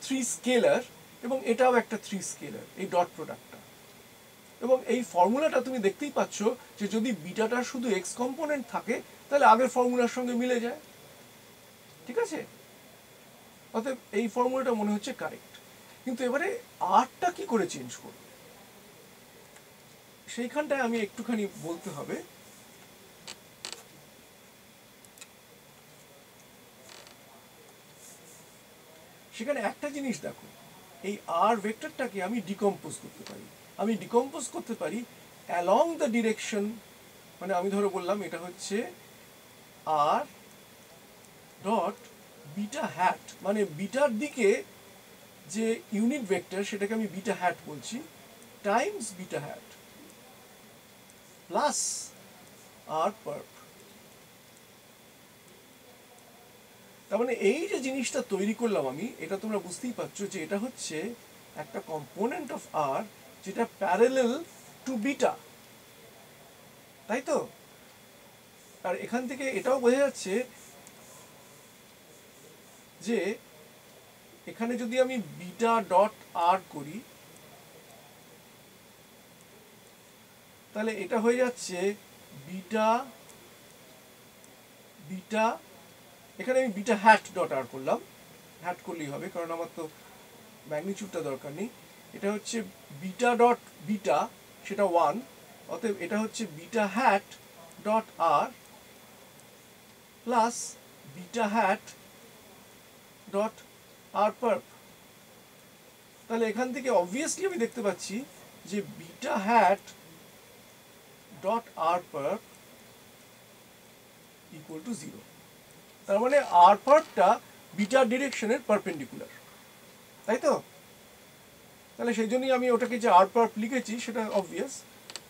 3 স্কেলার, এবং এটাও একটা 3 স্কেলার, এই ডট প্রোডাক্টটা। এবং এই ফর্মুলাটা তুমি দেখতেই পাচ্ছ যে যদি বিটাটার শুধু এক্স কম্পোনেন্ট থাকে তাহলে আগের ফর্মুলার সঙ্গে মিলে যায়। ঠিক আছে, অতএব এই ফর্মুলাটা মনে হচ্ছে কারেক্ট। কিন্তু এবারে আরটা কি করে চেঞ্জ করব, সেইখানটায় আমি একটুখানি বলতে হবে। সেখানে একটা জিনিস দেখো, এই আর ভেক্টরটাকে আমি ডিকম্পোজ করতে পারি। আমি ডিকম্পোজ করতে পারি অ্যালং দ্য ডিরেকশন, মানে আমি ধরো বললাম এটা হচ্ছে আর ডট বিটা হ্যাট, মানে বিটার দিকে যে ইউনিট ভেক্টর সেটাকে আমি বিটা হ্যাট বলছি, Times beta had plus R PARP. তার মানে এই যে জিনিসটা তৈরি করলাম আমি, এটা তোমরা বুঝতেই পারছো যে এটা হচ্ছে একটা কম্পোনেন্ট অফ আর যেটা প্যারালাল টু বিটা, তাই তো? আর এখান থেকে এটাও বোঝা যাচ্ছে যে এখানে যদি আমি বিটা ডট আর করি তাহলে এটা হয়ে যাচ্ছে বিটা বিটা, এখানে আমি বিটা হ্যাট ডট আর করলাম, হ্যাট করলেই হবে কারণ আমার তো ম্যাগনিটিউডটা দরকার নেই। এটা হচ্ছে বিটা ডট বিটা, সেটা 1, অতএব এটা হচ্ছে beta hat dot r plus beta hat dot r perp. তাহলে এখান থেকে অবভিয়াসলি আমি দেখতে পাচ্ছি যে beta hat dot r perp equal to 0। তার মানে আর পার্পটা বিটা ডিরেকশনের পারপেন্ডিকুলার, তাই তো? তাহলে সেই জন্যই আমি ওটাকে যে আর পার্প লিখেছি সেটা অবভিয়াস।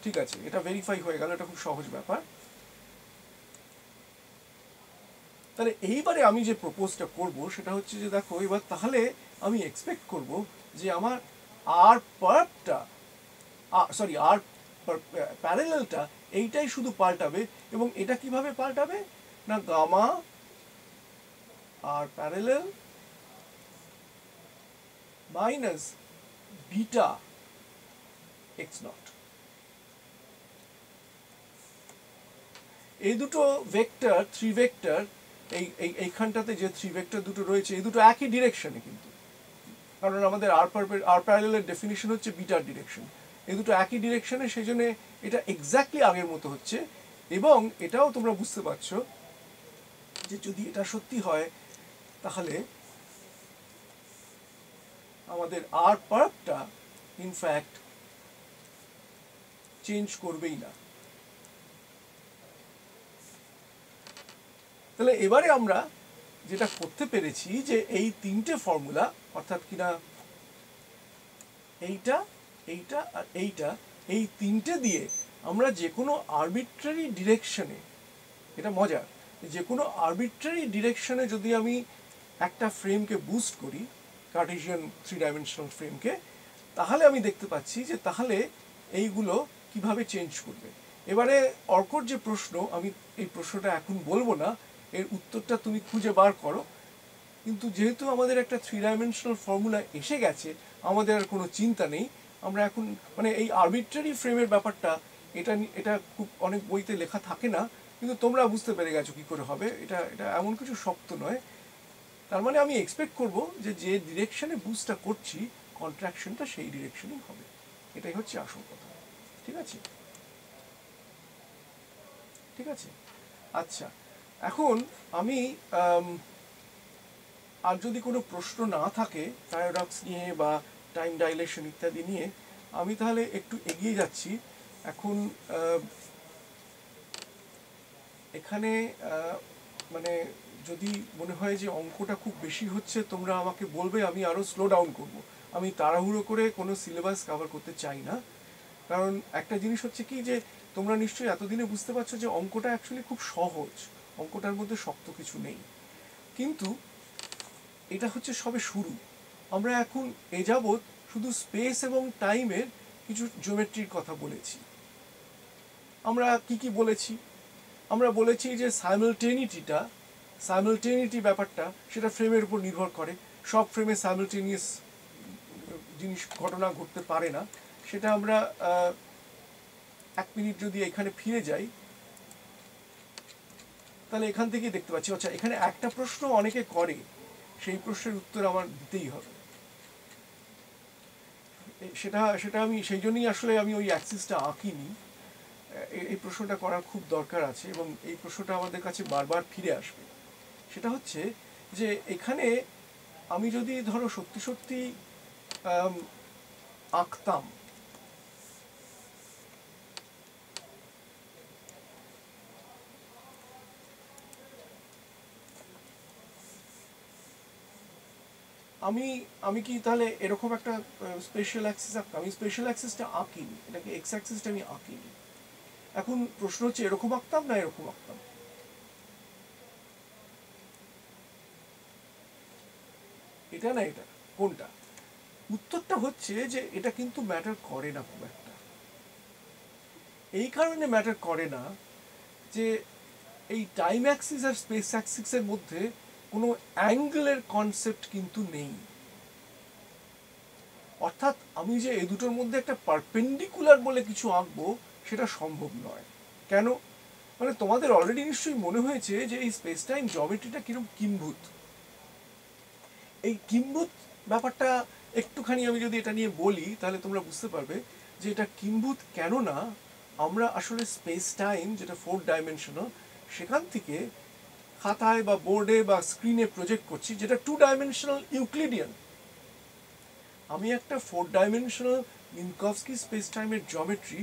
ঠিক আছে, এটা ভেরিফাই হয়ে গেল, এটা খুব সহজ ব্যাপার। তাহলে এইবারে আমি যে প্রপোজটা করব সেটা হচ্ছে যে দেখো এবার তাহলে আমি এক্সপেক্ট করব যে আমার আর পার্পটা, সরি আর প্যারালালটা এইটাই শুধু পাল্টাবে, এবং এটা কিভাবে পাল্টাবে না gamma r parallel minus beta x naught. এই দুটো ভেক্টর, থ্রি ভেক্টর, এইখানটাতে যে থ্রি ভেক্টর দুটো রয়েছে এই দুটো একই ডিরেকশনে, কিন্তু কারণ আমাদের আর প্যারালেলের ডেফিনিশন হচ্ছে বিটার ডিরেকশন, এই দুটো একই ডিরেকশনে, সেই জন্য এটা এক্স্যাক্টলি আগের মতো হচ্ছে। এবং এটাও তোমরা বুঝতে পারছো যে যদি এটা সত্যি হয় তাহলে আমাদের আর পার্টটা ইনফ্যাক্ট চেঞ্জ করবেই না। তাহলে এবারে আমরা যেটা করতে পেরেছি যে এই তিনটে ফর্মুলা, অর্থাৎ কিনা এইটা, এইটা আর এইটা, এই তিনটে দিয়ে আমরা যে কোনো আরবিট্রারি ডিরেকশনে, এটা মজার, যে কোনো আরবিট্রারি ডিরেকশনে যদি আমি একটা ফ্রেমকে বুস্ট করি, কার্টেসিয়ান থ্রি ডাইমেনশনাল ফ্রেমকে, তাহলে আমি দেখতে পাচ্ছি যে তাহলে এইগুলো কিভাবে চেঞ্জ করবে। এবারে অর্কর যে প্রশ্ন, আমি এই প্রশ্নটা এখন বলবো না, এর উত্তরটা তুমি খুঁজে বার করো, কিন্তু যেহেতু আমাদের একটা থ্রি ডাইমেনশনাল ফর্মুলা এসে গেছে, আমাদের আর কোনো চিন্তা নেই। আমরা এখন মানে এই আরবিট্রারি ফ্রেমের ব্যাপারটা, এটা খুব অনেক বইতে লেখা থাকে না, কিন্তু তোমরা বুঝতে পেরে গেছো কি করে হবে। এটা এমন কিছু শক্ত নয়। তার মানে আমি এক্সপেক্ট করব যে যে ডিরেকশনে বুস্টটা করছি কন্ট্রাকশনটা সেই ডিরেকশনেই হবে, এটাই হচ্ছে আসল কথা। ঠিক আছে, ঠিক আছে। আচ্ছা, এখন আমি আর যদি কোনো প্রশ্ন না থাকে প্যারাডক্স নিয়ে বা টাইম ডাইলেশন ইত্যাদি নিয়ে, আমি তাহলে একটু এগিয়ে যাচ্ছি। এখন এখানে মানে যদি মনে হয় যে অঙ্কটা খুব বেশি হচ্ছে, তোমরা আমাকে বলবে, আমি আরও স্লো ডাউন করব। আমি তাড়াহুড়ো করে কোনো সিলেবাস কভার করতে চাই না, কারণ একটা জিনিস হচ্ছে কি যে তোমরা নিশ্চয়ই এতদিনে বুঝতে পারছো যে অঙ্কটা অ্যাকচুয়ালি খুব সহজ, অঙ্কটার মধ্যে শক্ত কিছু নেই। কিন্তু এটা হচ্ছে সবে শুরু। আমরা এখন এ যাবৎ শুধু স্পেস এবং টাইমের কিছু জিওমেট্রির কথা বলেছি। আমরা কি বলেছি? আমরা বলেছি যে সাইমালটেনিটি ব্যাপারটা সেটা ফ্রেমের উপর নির্ভর করে। সব ফ্রেমে সাইমালটেনিয়াস ঘটনা ঘটতে পারে না। সেটা আমরা 1 মিনিট যদি এখানে ফিরে যাই, তাহলে এখান থেকেই দেখতে পাচ্ছি। আচ্ছা, এখানে একটা প্রশ্ন অনেকে করে, সেই প্রশ্নের উত্তর আমার দিতেই হবে। সেটা আমি সেই জন্যই আসলে আমি ওই অ্যাক্সিসটা আঁকিনি। এই প্রশ্নটা করার খুব দরকার আছে এবং এই প্রশ্নটা আমাদের কাছে বারবার ফিরে আসবে। সেটা হচ্ছে যে এখানে আমি যদি ধরো সত্যি সত্যি আঁকতাম, আমি কি তাহলে এরকম একটা স্পেশাল অ্যাক্সিস আঁকতাম? আমি স্পেশাল অ্যাক্সিসটা আঁকিনি, এটাকে এক্স অ্যাক্সিসটা আমি আঁকিনি। এখন প্রশ্ন হচ্ছে এরকম আঁকতাম না এরকম আঁকতাম? এটা না এটা, কোনটা? উত্তরটা হচ্ছে যে এটা কিন্তু ম্যাটার করে না খুব একটা। এই কারণে ম্যাটার করে না যে এই টাইম অ্যাক্সিস আর স্পেস অ্যাক্সিসের মধ্যে কোনো অ্যাঙ্গেলের কনসেপ্ট কিন্তু নেই। অর্থাৎ আমি যে এই দুটোর মধ্যে একটা পারপেন্ডিকুলার বলে কিছু আঁকবো সেটা সম্ভব নয়। কেন? মানে তোমাদের অলরেডি নিশ্চয়ই মনে হয়েছে যে এই স্পেস টাইম জিওমেট্রিটা কিরকম কিম্ভূত। এই কিম্ভূত ব্যাপারটা একটুখানি আমি যদি এটা নিয়ে বলি তাহলে তোমরা বুঝতে পারবে যে এটা কিম্ভূত। কেননা আমরা আসলে স্পেস টাইম যেটা 4 ডাইমেনশনাল, সেখান থেকে খাতায় বা বোর্ডে বা স্ক্রিনে প্রজেক্ট করছি যেটা 2 ডাইমেনশনাল ইউক্লিডিয়ান। আমি একটা 4 ডাইমেনশনাল মিনকভস্কি স্পেস টাইমের জিওমেট্রি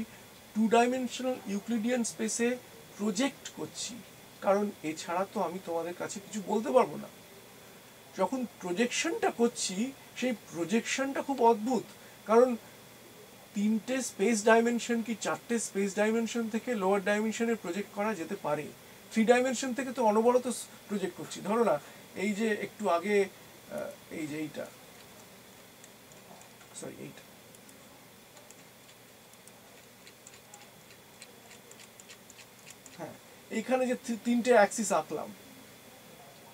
2 ডাইমেনশনাল ইউক্লিডিয়ান স্পেসে প্রজেক্ট করছি, কারণ এছাড়া তো আমি তোমাদের কাছে কিছু বলতে পারবো না। যখন প্রজেকশনটা করছি সেই প্রজেকশনটা খুব অদ্ভুত, কারণ 3টে স্পেস ডাইমেনশন কি 4টে স্পেস ডাইমেনশন থেকে লোয়ার ডাইমেনশনে প্রজেক্ট করা যেতে পারে। 3 ডাইমেনশন থেকে তো অনবরত প্রজেক্ট করছি। ধরো না, এই যে একটু আগে এই যে এইটা, সরি এইটা, হ্যাঁ, এইখানে যে 3টে অ্যাক্সিস আঁকলাম,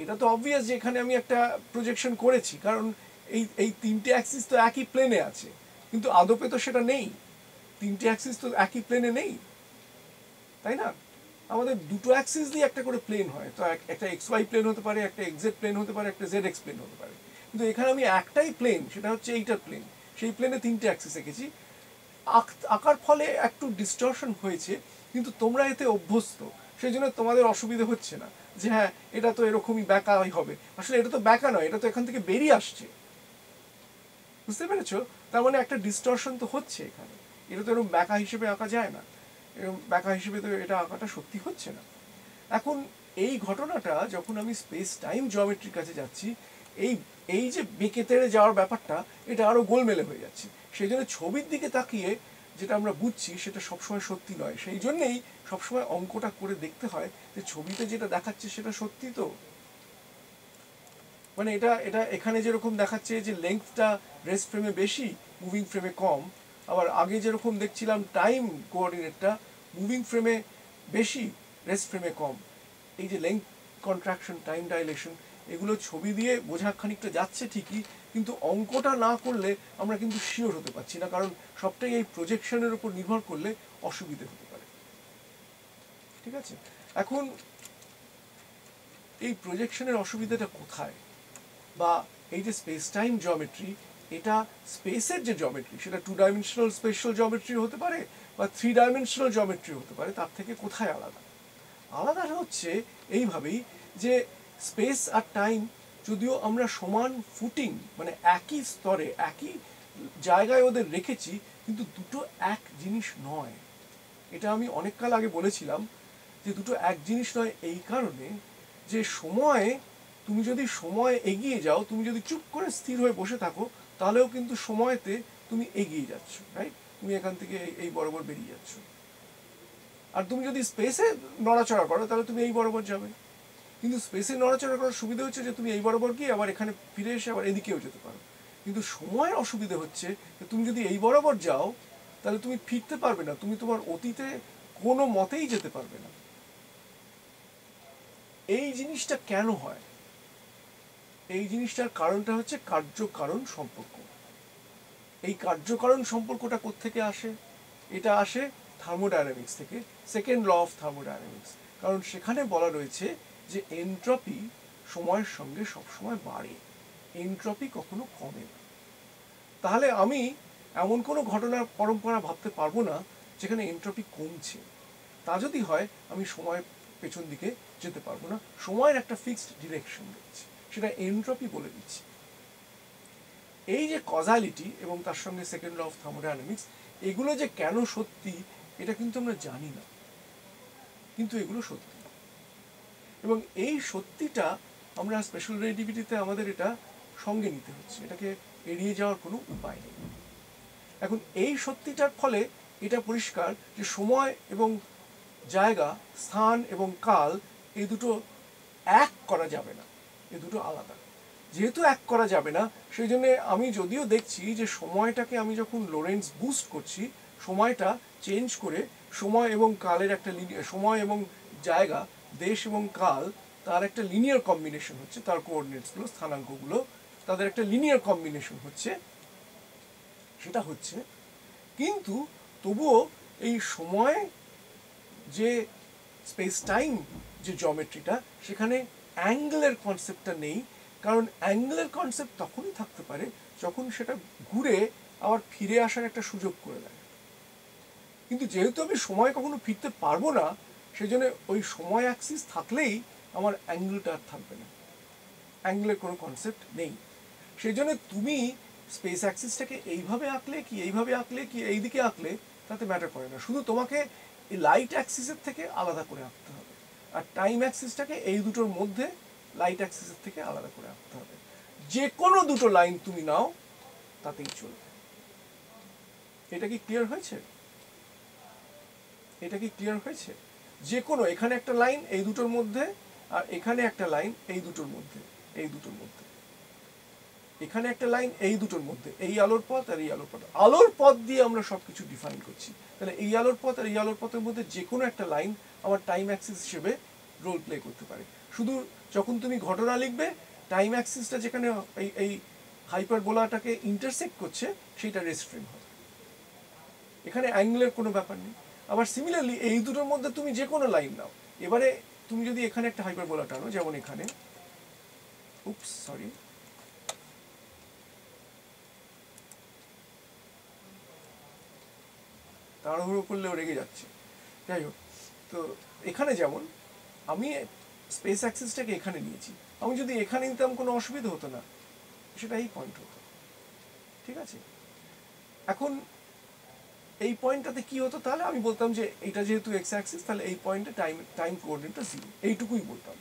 এটা তো অবভিয়াস যে এখানে আমি একটা প্রজেকশন করেছি, কারণ এই 3টে অ্যাক্সিস তো একই প্লেনে আছে, কিন্তু আদপে তো সেটা নেই। 3টে অ্যাক্সিস তো একই প্লেনে নেই, তাই না? আমাদের দুটো অ্যাক্সিস দিয়ে একটা করে প্লেন হয়, তো একটা এক্স ওয়াই প্লেন হতে পারে, একটা এক্সজেড প্লেন হতে পারে, একটা জেড এক্স প্লেন হতে পারে। কিন্তু এখানে আমি একটাই প্লেন, সেটা হচ্ছে এইটার প্লেন, সেই প্লেনে তিনটে অ্যাক্সিস এঁকেছি। আঁকার ফলে একটু ডিস্টরশন হয়েছে, কিন্তু তোমরা এতে অভ্যস্ত, সেই জন্য তোমাদের অসুবিধা হচ্ছে না যে হ্যাঁ এটা তো এরকমই ব্যাকাই হবে। আসলে এটা তো ব্যাকা নয়, এটা তো এখান থেকে বেরিয়ে আসছে, বুঝতে পেরেছো? তার মানে একটা ডিস্টরশন তো হচ্ছে এখানে, এটা তো এরকম ব্যাকা হিসেবে আঁকা যায় না, এরকম ব্যাকা হিসেবে তো এটা আঁকাটা সত্যি হচ্ছে না। এখন এই ঘটনাটা যখন আমি স্পেস টাইম জিওমেট্রির কাছে যাচ্ছি, এই এই যে বেঁকে তেড়ে যাওয়ার ব্যাপারটা, এটা আরো গোলমেলে হয়ে যাচ্ছে। সেই জন্য ছবির দিকে তাকিয়ে যেটা আমরা বুঝছি সেটা সবসময় সত্যি নয়, সেই জন্যেই সবসময় অঙ্কটা করে দেখতে হয় যে ছবিতে যেটা দেখাচ্ছে সেটা সত্যি তো। মানে এটা এটা এখানে যেরকম দেখাচ্ছে যে লেন্থটা রেস্ট ফ্রেমে বেশি, মুভিং ফ্রেমে কম, আবার আগে যেরকম দেখছিলাম টাইম কোঅর্ডিনেটটা মুভিং ফ্রেমে বেশি, রেস্ট ফ্রেমে কম, এই যে লেন্থ কন্ট্রাকশন, টাইম ডাইলেশন, এগুলো ছবি দিয়ে বোঝা খানিকটা যাচ্ছে ঠিকই, কিন্তু অঙ্কটা না করলে আমরা কিন্তু শিওর হতে পারছি না, কারণ সবটাই এই প্রজেকশনের উপর নির্ভর করলে অসুবিধে হতে পারে। ঠিক আছে, এখন এই প্রজেকশনের অসুবিধাটা কোথায়? বা এই যে স্পেস টাইম জিওমেট্রি, এটা স্পেসের যে জিওমেট্রি সেটা 2 ডাইমেনশনাল স্পেশাল জিওমেট্রি হতে পারে বা 3 ডাইমেনশনাল জিওমেট্রি হতে পারে, তার থেকে কোথায় আলাদা? আলাদা হচ্ছে এইভাবেই যে স্পেস আর টাইম যদিও আমরা সমান ফুটিং, মানে একই স্তরে একই জায়গায় ওদের রেখেছি, কিন্তু দুটো এক জিনিস নয়। এটা আমি অনেক কাল আগে বলেছিলাম যে দুটো এক জিনিস নয় এই কারণে যে সময়ে তুমি যদি সময় এগিয়ে যাও, তুমি যদি চুপ করে স্থির হয়ে বসে থাকো, তাহলেও কিন্তু সময়তে তুমি এগিয়ে যাচ্ছ, রাইট? তুমি এখান থেকে এই বরাবর বেরিয়ে যাচ্ছ। আর তুমি যদি স্পেসে নড়াচড়া করো তাহলে তুমি এই বরাবর যাবে। কিন্তু স্পেসে নড়াচড়া করার সুবিধা হচ্ছে যে তুমি এই বরাবর গিয়ে আবার এখানে ফিরে এসে আবার এদিকেও যেতে পারো। কিন্তু সময়ের অসুবিধা হচ্ছে যে তুমি যদি এই বরাবর যাও তাহলে তুমি ফিরতে পারবে না, তুমি তোমার অতীতে কোনো মতেই যেতে পারবে না। এই জিনিসটা কেন হয়? এই জিনিসটার কারণটা হচ্ছে কার্য-কারণ সম্পর্ক। এই কার্য-কারণ সম্পর্কটা কোত্থেকে আসে? এটা আসে থার্মোডায়নামিক্স থেকে, সেকেন্ড ল অফ থার্মোডায়নামিক্স। কারণ সেখানে বলা রয়েছে যে এনট্রপি সময়ের সঙ্গে সবসময় বাড়ে, এনট্রপি কখনো কমে না। তাহলে আমি এমন কোনো ঘটনার পরম্পরা ভাবতে পারবো না যেখানে এনট্রপি কমছে। তা যদি হয় আমি সময়ের পেছন দিকে যেতে পারবো না, সময়ের একটা ফিক্সড ডিরেকশন রয়েছে, সেটা এনট্রপি বলে দিচ্ছে। এই যে কজালিটি এবং তার সঙ্গে সেকেন্ড ল অফ থার্মোডায়নামিক্স, এগুলো যে কেন সত্যি এটা কিন্তু আমরা জানি না, কিন্তু এগুলো সত্যি। এবং এই সত্যিটা আমরা স্পেশাল রিলেটিভিটিতে আমাদের এটা সঙ্গে নিতে হচ্ছে, এটাকে এড়িয়ে যাওয়ার কোনো উপায় নেই। এখন এই সত্যিটার ফলে এটা পরিষ্কার যে সময় এবং জায়গা, স্থান এবং কাল, এই দুটো এক করা যাবে না, এই দুটো আলাদা। যেহেতু এক করা যাবে না, সেই জন্য আমি যদিও দেখছি যে সময়টাকে আমি যখন লোরেন্টজ বুস্ট করছি, সময়টা চেঞ্জ করে সময় এবং কালের একটা সময় এবং জায়গা, দেশ এবং কাল, তার একটা লিনিয়ার কম্বিনেশন হচ্ছে, তার কোঅর্ডিনেটসগুলো, স্থানাঙ্কগুলো, তাদের একটা লিনিয়ার কম্বিনেশন হচ্ছে, সেটা হচ্ছে। কিন্তু তবুও এই সময় যে স্পেস টাইম যে জিওমেট্রিটা, সেখানে অ্যাঙ্গেলের কনসেপ্টটা নেই। কারণ অ্যাঙ্গেলের কনসেপ্ট তখনই থাকতে পারে যখন সেটা ঘুরে আবার ফিরে আসার একটা সুযোগ করে দেয়। কিন্তু যেহেতু আমি সময় কখনো ফিরতে পারবো না, সেই জন্য ওই সময় অ্যাক্সিস থাকলেই আমার অ্যাঙ্গেলটা আর থাকবে না, অ্যাঙ্গেলের কোনো কনসেপ্ট নেই। সেই জন্য তুমি স্পেস অ্যাক্সিসটাকে এইভাবে আঁকলে কি এইভাবে আঁকলে কি এইদিকে আঁকলে তাতে ম্যাটার করে না, শুধু তোমাকে এই লাইট অ্যাক্সিসের থেকে আলাদা করে আঁকতে হবে, আর টাইম অ্যাক্সিসটাকে এই দুটোর মধ্যে লাইট অ্যাক্সিসের থেকে আলাদা করে আঁকতে হবে। যে কোনো দুটো লাইন তুমি নাও তাতেই চলবে। এটা কি ক্লিয়ার হয়েছে? এটা কি ক্লিয়ার হয়েছে? যে কোনো, এখানে একটা লাইন এই দুটোর মধ্যে, আর এখানে একটা লাইন এই দুটোর মধ্যে, এই দুটোর মধ্যে, এখানে একটা লাইন এই দুটোর মধ্যে, এই আলোর পথ আর এই আলোর পথ, আলোর পথ দিয়ে আমরা সবকিছু ডিফাইন করছি। তাহলে এই আলোর পথ আর এই আলোর পথের মধ্যে যে কোনো একটা লাইন আমার টাইম অ্যাক্সিস হিসেবে রোল প্লে করতে পারে। শুধু যখন তুমি ঘটনা লিখবে, টাইম অ্যাক্সিসটা যেখানে এই হাইপারবোলাটাকে ইন্টারসেক্ট করছে সেইটা রেস্ট ফ্রেম হবে, এখানে অ্যাঙ্গেলের কোনো ব্যাপার নেই। আবার সিমিলারলি এই দুটোর মধ্যে তুমি যে কোনো লাইন নাও, এবারে তুমি যদি এখানে একটা হাইপারবোলা টানো, যেমন এখানে, উপস সরি, তাড়াহুড়ো করলেও রেগে যাচ্ছে, যাই হোক, তো এখানে যেমন আমি স্পেস অ্যাক্সিসটাকে এখানে নিয়েছি, আমি যদি এখানে নিতাম কোনো অসুবিধা হতো না, সেটা এই পয়েন্ট হতো, ঠিক আছে। এখন এই পয়েন্টটাতে কি হতো, তাহলে আমি বলতাম যে এটা যেহেতু এক্স অ্যাক্সিস, তাহলে এই পয়েন্টে টাইম কোঅর্ডিনেটটা 0, এইটুকুই বলতাম।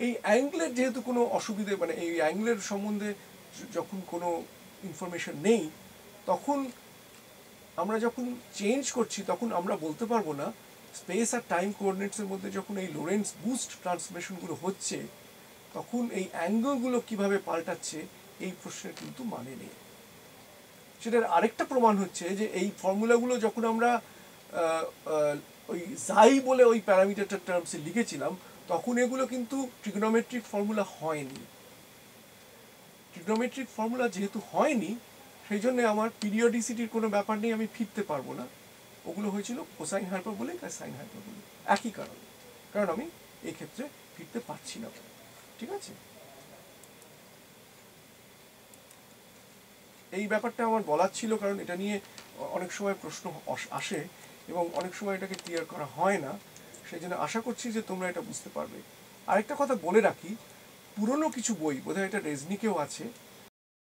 এই অ্যাঙ্গেলের যেহেতু কোনো অসুবিধে, মানে এই অ্যাঙ্গেলের সম্বন্ধে যখন কোনো ইনফরমেশন নেই, তখন আমরা যখন চেঞ্জ করছি তখন আমরা বলতে পারবো না স্পেস আর টাইম কোঅর্ডিনেটসের মধ্যে যখন এই লোরেন্স বুস্ট ট্রান্সফরমেশনগুলো হচ্ছে, তখন এই অ্যাঙ্গেলগুলো কিভাবে পাল্টাচ্ছে এই প্রশ্নের কিন্তু মানে নেই। সেটার আরেকটা প্রমাণ হচ্ছে যে এই ফর্মুলাগুলো যখন আমরা ওই জাই বলে ওই প্যারামিটারটার টার্মসে লিখেছিলাম, তখন এগুলো কিন্তু ট্রিগনোমেট্রিক ফর্মুলা হয়নি। ট্রিগনোমেট্রিক ফর্মুলা যেহেতু হয়নি, সেই জন্য আমার পিরিয়ডিসিটির কোনো ব্যাপার নেই, আমি ফিরতে পারবো না। ওগুলো হয়েছিল কোসাইন হাইপারবোলিক আর সাইন হাইপারবোলিক, একই কারণ, কারণ আমি এই ক্ষেত্রে ফিরতে পারছি না, ঠিক আছে। এই ব্যাপারটা আমার বলার ছিল, কারণ এটা নিয়ে অনেক সময় প্রশ্ন আসে এবং অনেক সময় এটাকে ক্লিয়ার করা হয় না, সেই জন্য আশা করছি যে তোমরা এটা বুঝতে পারবে। আরেকটা কথা বলে রাখি, পুরনো কিছু বই, বোধহয় এটা রেজনিকেও আছে,